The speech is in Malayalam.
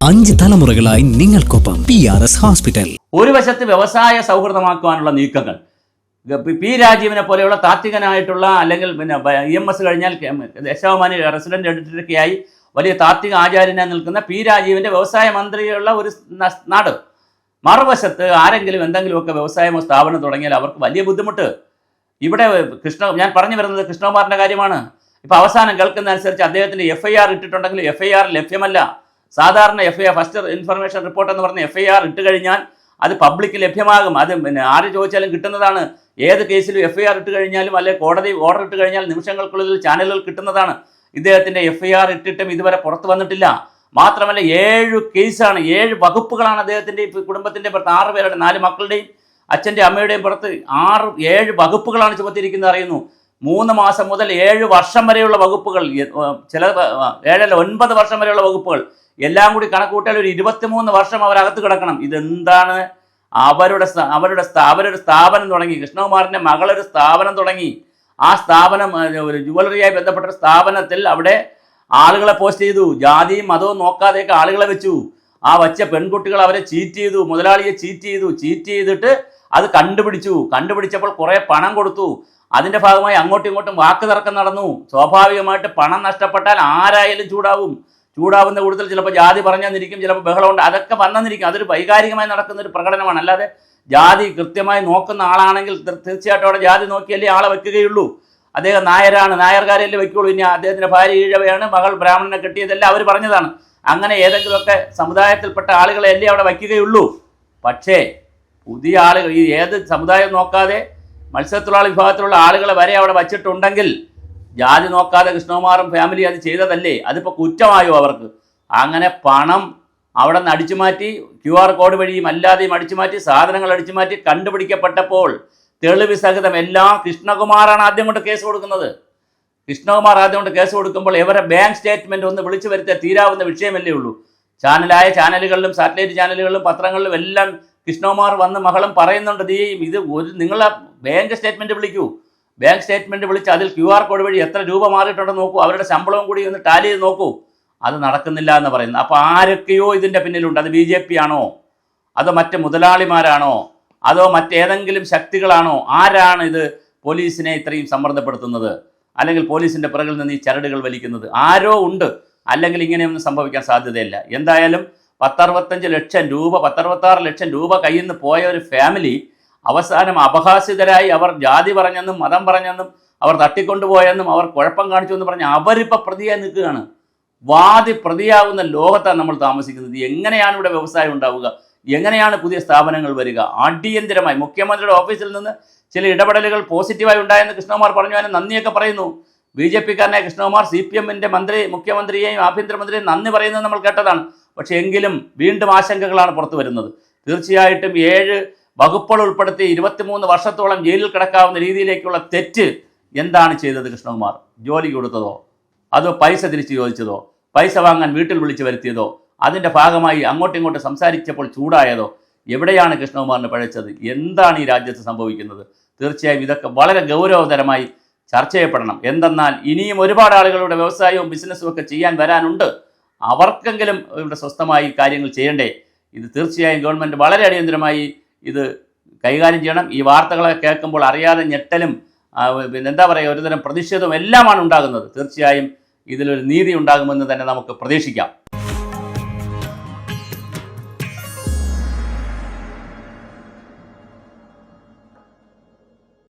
5 തലമുറകളായി നിങ്ങൾക്കൊപ്പം PRS ഹോസ്പിറ്റൽ. ഒരു വശത്ത് വ്യവസായ സൗഹൃദമാക്കുവാനുള്ള നീക്കങ്ങൾ, പി രാജീവിനെ പോലെയുള്ള താത്വികനായിട്ടുള്ള അല്ലെങ്കിൽ EMS കഴിഞ്ഞാൽ ദേശാഭിമാനി റെസിഡന്റ് എഡിറ്ററൊക്കെയായി വലിയ താത്വിക ആചാര്യനായി നിൽക്കുന്ന പി രാജീവിൻ്റെ വ്യവസായ മന്ത്രിയുള്ള ഒരു നാട്. മറുവശത്ത് ആരെങ്കിലും എന്തെങ്കിലുമൊക്കെ വ്യവസായമോ സ്ഥാപനം തുടങ്ങിയാൽ അവർക്ക് വലിയ ബുദ്ധിമുട്ട്. ഇവിടെ ഞാൻ പറഞ്ഞു വരുന്നത് കൃഷ്ണകുമാറിൻ്റെ കാര്യമാണ്. ഇപ്പോൾ അവസാനം കേൾക്കുന്നതനുസരിച്ച് അദ്ദേഹത്തിൻ്റെ FIR ഇട്ടിട്ടുണ്ടെങ്കിൽ FIR ലഭ്യമല്ല. സാധാരണ FIR ഫസ്റ്റ് ഇൻഫർമേഷൻ റിപ്പോർട്ട് എന്ന് പറഞ്ഞ FIR ഇട്ട് കഴിഞ്ഞാൽ അത് പബ്ലിക്ക് ലഭ്യമാകും. അത് ആര് ചോദിച്ചാലും കിട്ടുന്നതാണ്. ഏത് കേസിലും FIR ഇട്ട് കഴിഞ്ഞാലും അല്ലെങ്കിൽ കോടതി ഓർഡർ ഇട്ട് കഴിഞ്ഞാൽ നിമിഷങ്ങൾക്കുള്ളിൽ ചാനലുകൾ കിട്ടുന്നതാണ്. ഇദ്ദേഹത്തിൻ്റെ FIR ഇട്ടിട്ടും ഇതുവരെ പുറത്ത് വന്നിട്ടില്ല. മാത്രമല്ല 7 കേസാണ്, 7 വകുപ്പുകളാണ് അദ്ദേഹത്തിൻ്റെ കുടുംബത്തിൻ്റെ പുറത്ത്, 6 പേരുടെ 4 മക്കളുടെയും അച്ഛൻ്റെ അമ്മയുടെയും പുറത്ത് 7 വകുപ്പുകളാണ് ചുമത്തിയിരിക്കുന്നത് അറിയുന്നു. 3 മാസം മുതൽ 7 വർഷം വരെയുള്ള വകുപ്പുകൾ, ചില 9 വർഷം വരെയുള്ള വകുപ്പുകൾ എല്ലാം കൂടി കണക്കൂട്ടിയാൽ ഒരു 23 വർഷം അവരകത്ത് കിടക്കണം. ഇതെന്താണ്? അവരുടെ സ്ഥാപനം തുടങ്ങി. കൃഷ്ണകുമാറിൻ്റെ മകളൊരു സ്ഥാപനം തുടങ്ങി. ആ സ്ഥാപനം ഒരു ജുവലറിയായി ബന്ധപ്പെട്ട സ്ഥാപനത്തിൽ അവിടെ ആളുകളെ പോസ്റ്റ് ചെയ്തു. ജാതിയും മതവും നോക്കാതെയൊക്കെ ആളുകളെ വെച്ചു. ആ വച്ച പെൺകുട്ടികൾ അവരെ ചീറ്റ് ചെയ്തു, മുതലാളിയെ ചീറ്റ് ചെയ്തിട്ട് അത് കണ്ടുപിടിച്ചപ്പോൾ കുറേ പണം കൊടുത്തു. അതിൻ്റെ ഭാഗമായി അങ്ങോട്ടും ഇങ്ങോട്ടും വാക്ക് തർക്കം നടന്നു. സ്വാഭാവികമായിട്ട് പണം നഷ്ടപ്പെട്ടാൽ ആരായാലും ചൂടാവുന്ന കൂടുതൽ ചിലപ്പോൾ ജാതി പറഞ്ഞെന്നിരിക്കും, ചിലപ്പോൾ ബഹളമുണ്ട്, അതൊക്കെ വന്നെന്നിരിക്കും. അതൊരു വൈകാരികമായി നടക്കുന്ന ഒരു പ്രകടനമാണ്. അല്ലാതെ ജാതി കൃത്യമായി നോക്കുന്ന ആളാണെങ്കിൽ തീർച്ചയായിട്ടും അവിടെ ജാതി നോക്കിയല്ലേ ആളെ വെക്കുകയുള്ളൂ. അദ്ദേഹം നായരാണ്, നായർകാരല്ലേ വയ്ക്കുള്ളൂ. ഇനി അദ്ദേഹത്തിൻ്റെ ഭാര്യ ഈഴവയാണ്, മകൾ ബ്രാഹ്മണനെ കെട്ടിയതെല്ലാം അവർ പറഞ്ഞതാണ്. അങ്ങനെ ഏതെങ്കിലുമൊക്കെ സമുദായത്തിൽപ്പെട്ട ആളുകളെ അല്ലേ അവിടെ വയ്ക്കുകയുള്ളൂ. പക്ഷേ പുതിയ ആളുകൾ, ഈ ഏത് സമുദായം നോക്കാതെ മത്സ്യത്തൊഴിലാളി വിഭാഗത്തിലുള്ള ആളുകളെ വരെ അവിടെ വച്ചിട്ടുണ്ടെങ്കിൽ ജാതി നോക്കാതെ കൃഷ്ണകുമാറും ഫാമിലി അത് ചെയ്തതല്ലേ? അതിപ്പോൾ കുറ്റമായോ അവർക്ക്? അങ്ങനെ പണം അവിടെ നിന്ന് അടിച്ചുമാറ്റി, QR കോഡ് വഴിയും അല്ലാതെയും അടിച്ചുമാറ്റി, സാധനങ്ങൾ അടിച്ചുമാറ്റി കണ്ടുപിടിക്കപ്പെട്ടപ്പോൾ തെളിവ് സഹിതം എല്ലാം കൃഷ്ണകുമാറാണ് ആദ്യം കൊണ്ട് കേസ് കൊടുക്കുന്നത്. കൃഷ്ണകുമാർ ആദ്യം കൊണ്ട് കേസ് കൊടുക്കുമ്പോൾ ഇവരെ ബാങ്ക് സ്റ്റേറ്റ്മെൻറ്റ് ഒന്ന് വിളിച്ചു വരുത്തിയാൽ തീരാവുന്ന വിഷയമല്ലേ ഉള്ളൂ. ചാനലുകളിലും സാറ്റലൈറ്റ് ചാനലുകളിലും പത്രങ്ങളിലും എല്ലാം കൃഷ്ണകുമാർ വന്ന് മകളും പറയുന്നുണ്ട്, ഇത് നിങ്ങളെ ബാങ്ക് സ്റ്റേറ്റ്മെൻറ്റ് വിളിക്കൂ. ബാങ്ക് സ്റ്റേറ്റ്മെൻറ്റ് വിളിച്ച് അതിൽ QR കോഡ് വഴി എത്ര രൂപ മാറിയിട്ടുണ്ടെന്ന് നോക്കൂ, അവരുടെ ശമ്പളവും കൂടി ഒന്ന് ടാലി ചെയ്ത് നോക്കൂ. അത് നടക്കുന്നില്ല എന്ന് പറയുന്നത്. അപ്പോൾ ആരൊക്കെയോ ഇതിൻ്റെ പിന്നിലുണ്ട്. അത് BJP ആണോ, അതോ മറ്റ് മുതലാളിമാരാണോ, അതോ മറ്റേതെങ്കിലും ശക്തികളാണോ? ആരാണ് ഇത് പോലീസിനെ ഇത്രയും സമ്മർദ്ദപ്പെടുത്തുന്നത്, അല്ലെങ്കിൽ പോലീസിൻ്റെ പിറകിൽ നിന്ന് ഈ ചരടുകൾ വലിക്കുന്നത്? ആരോ ഉണ്ട്, അല്ലെങ്കിൽ ഇങ്ങനെയൊന്നും സംഭവിക്കാൻ സാധ്യതയില്ല. എന്തായാലും 10-65 ലക്ഷം രൂപ, 10-66 ലക്ഷം രൂപ കയ്യിൽ നിന്ന് പോയ ഒരു ഫാമിലി അവസാനം അപഹാസ്യതരായി അവർ ജാതി പറഞ്ഞെന്നും മതം പറഞ്ഞെന്നും അവർ തട്ടിക്കൊണ്ടുപോയെന്നും അവർ കുഴപ്പം കാണിച്ചു എന്ന് പറഞ്ഞ് അവരിപ്പോൾ പ്രതിയായി നിൽക്കുകയാണ്. വാദി പ്രതിയാവുന്ന ലോകത്താണ് നമ്മൾ താമസിക്കുന്നത്. എങ്ങനെയാണ് ഇവിടെ വ്യവസായം ഉണ്ടാവുക? എങ്ങനെയാണ് പുതിയ സ്ഥാപനങ്ങൾ വരിക? അടിയന്തരമായി മുഖ്യമന്ത്രിയുടെ ഓഫീസിൽ നിന്ന് ചില ഇടപെടലുകൾ പോസിറ്റീവായി ഉണ്ടായെന്ന് കൃഷ്ണകുമാർ പറഞ്ഞു. അതിന് നന്ദിയൊക്കെ പറയുന്നു. BJP-കാരനായ കൃഷ്ണകുമാർ CPM-ൻ്റെ മുഖ്യമന്ത്രിയെയും ആഭ്യന്തരമന്ത്രിയെയും നന്ദി പറയുന്നത് നമ്മൾ കേട്ടതാണ്. പക്ഷേ എങ്കിലും വീണ്ടും ആശങ്കകളാണ് പുറത്തു വരുന്നത്. തീർച്ചയായിട്ടും 7 വകുപ്പുകൾ ഉൾപ്പെടുത്തി 23 വർഷത്തോളം ജയിലിൽ കിടക്കാവുന്ന രീതിയിലേക്കുള്ള തെറ്റ് എന്താണ് ചെയ്തത് കൃഷ്ണകുമാർ? ജോലി കൊടുത്തതോ, അതോ പൈസ തിരിച്ച് ചോദിച്ചതോ, പൈസ വാങ്ങാൻ വീട്ടിൽ വിളിച്ച് വരുത്തിയതോ, അതിൻ്റെ ഭാഗമായി അങ്ങോട്ടും ഇങ്ങോട്ടും സംസാരിച്ചപ്പോൾ ചൂടായതോ? എവിടെയാണ് കൃഷ്ണകുമാറിന് പഴച്ചത്? എന്താണ് ഈ രാജ്യത്ത് സംഭവിക്കുന്നത്? തീർച്ചയായും ഇതൊക്കെ വളരെ ഗൗരവതരമായി ചർച്ച ചെയ്യപ്പെടണം. എന്തെന്നാൽ ഇനിയും ഒരുപാട് ആളുകളുടെ വ്യവസായവും ബിസിനസ്സും ഒക്കെ ചെയ്യാൻ വരാനുണ്ട്. അവർക്കെങ്കിലും ഇവിടെ സ്വസ്ഥമായി കാര്യങ്ങൾ ചെയ്യണ്ടേ? ഇത് തീർച്ചയായും ഗവൺമെൻറ് വളരെ അടിയന്തരമായി ഇത് കൈകാര്യം ചെയ്യണം. ഈ വാർത്തകളൊക്കെ കേൾക്കുമ്പോൾ അറിയാതെ ഞെട്ടലും എന്താ പറയുക, ഒരുതരം പ്രതിഷേധവും എല്ലാമാണ് ഉണ്ടാകുന്നത്. തീർച്ചയായും ഇതിലൊരു നീതി ഉണ്ടാകുമെന്ന് തന്നെ നമുക്ക് പ്രതീക്ഷിക്കാം.